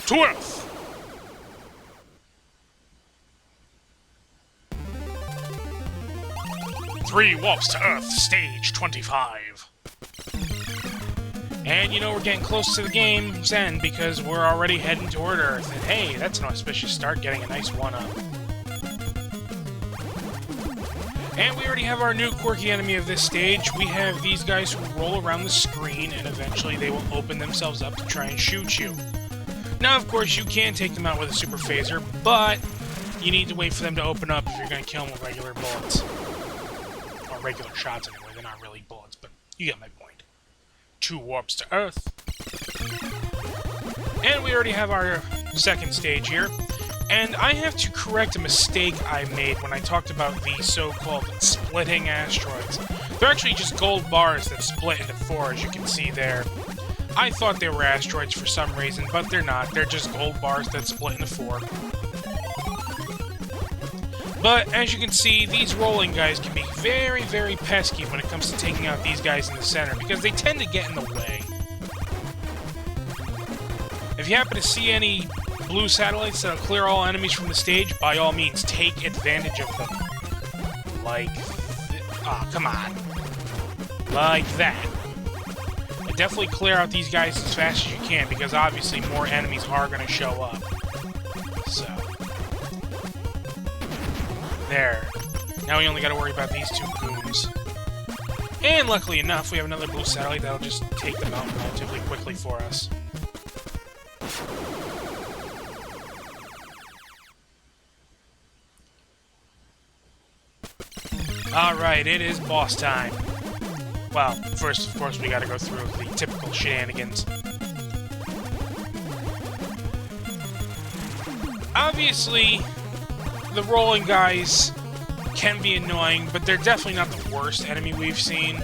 to Earth! Three warps to Earth, stage 25. And you know, we're getting close to the game's end because we're already heading toward Earth. And hey, that's an auspicious start, getting a nice 1-up. And we already have our new quirky enemy of this stage. We have these guys who roll around the screen, and eventually they will open themselves up to try and shoot you. Now, of course, you can take them out with a super phaser, but you need to wait for them to open up if you're going to kill them with regular bullets. Or regular shots, anyway. They're not really bullets, but you get my point. 2 warps to Earth. And we already have our second stage here. And I have to correct a mistake I made when I talked about the so-called splitting asteroids. They're actually just gold bars that split into 4, as you can see there. I thought they were asteroids for some reason, but they're not. They're just gold bars that split into 4. But, as you can see, these rolling guys can be very, very pesky when it comes to taking out these guys in the center, because they tend to get in the way. If you happen to see any blue satellites that'll clear all enemies from the stage, by all means, take advantage of them. Like... Aw, come on. Like that. And definitely clear out these guys as fast as you can, because obviously more enemies are going to show up. So... There. Now we only gotta worry about these 2 goons. And luckily enough, we have another blue satellite that'll just take them out relatively quickly for us. Alright, it is boss time. Well, first, of course, we gotta go through the typical shenanigans. Obviously, the rolling guys can be annoying, but they're definitely not the worst enemy we've seen.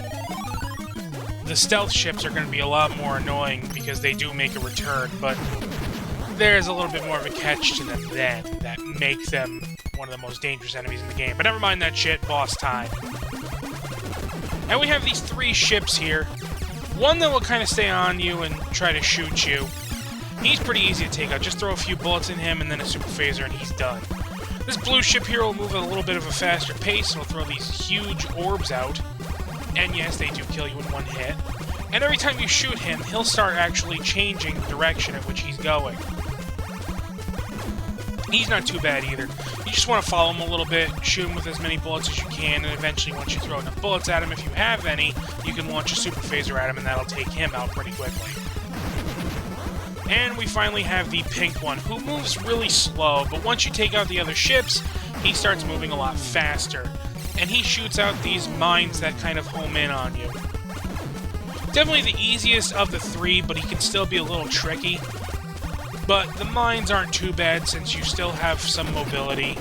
The stealth ships are going to be a lot more annoying because they do make a return, but there's a little bit more of a catch to them then that make them one of the most dangerous enemies in the game. But never mind that shit, boss time. And we have these 3 ships here. One that will kind of stay on you and try to shoot you. He's pretty easy to take out. Just throw a few bullets in him and then a super phaser and he's done. This blue ship here will move at a little bit of a faster pace, and will throw these huge orbs out. And yes, they do kill you in 1 hit. And every time you shoot him, he'll start actually changing the direction at which he's going. He's not too bad either. You just want to follow him a little bit, shoot him with as many bullets as you can, and eventually once you throw enough bullets at him, if you have any, you can launch a super phaser at him, and that'll take him out pretty quickly. And we finally have the pink one, who moves really slow, but once you take out the other ships, he starts moving a lot faster. And he shoots out these mines that kind of home in on you. Definitely the easiest of the 3, but he can still be a little tricky. But the mines aren't too bad since you still have some mobility,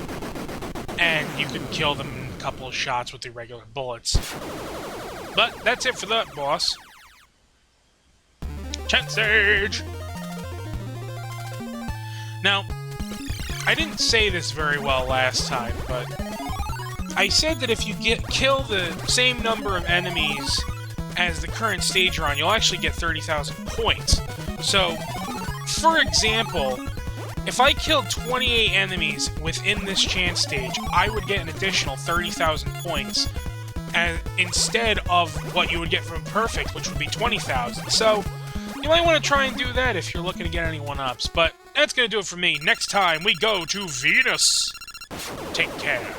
and you can kill them in a couple of shots with the regular bullets. But that's it for that, boss. Chat stage! Now, I didn't say this very well last time, but I said that if you kill the same number of enemies as the current stage you're on, you'll actually get 30,000 points. So, for example, if I killed 28 enemies within this chance stage, I would get an additional 30,000 points instead of what you would get from Perfect, which would be 20,000. So, you might want to try and do that if you're looking to get any 1-ups, but that's going to do it for me. Next time, we go to Venus. Take care.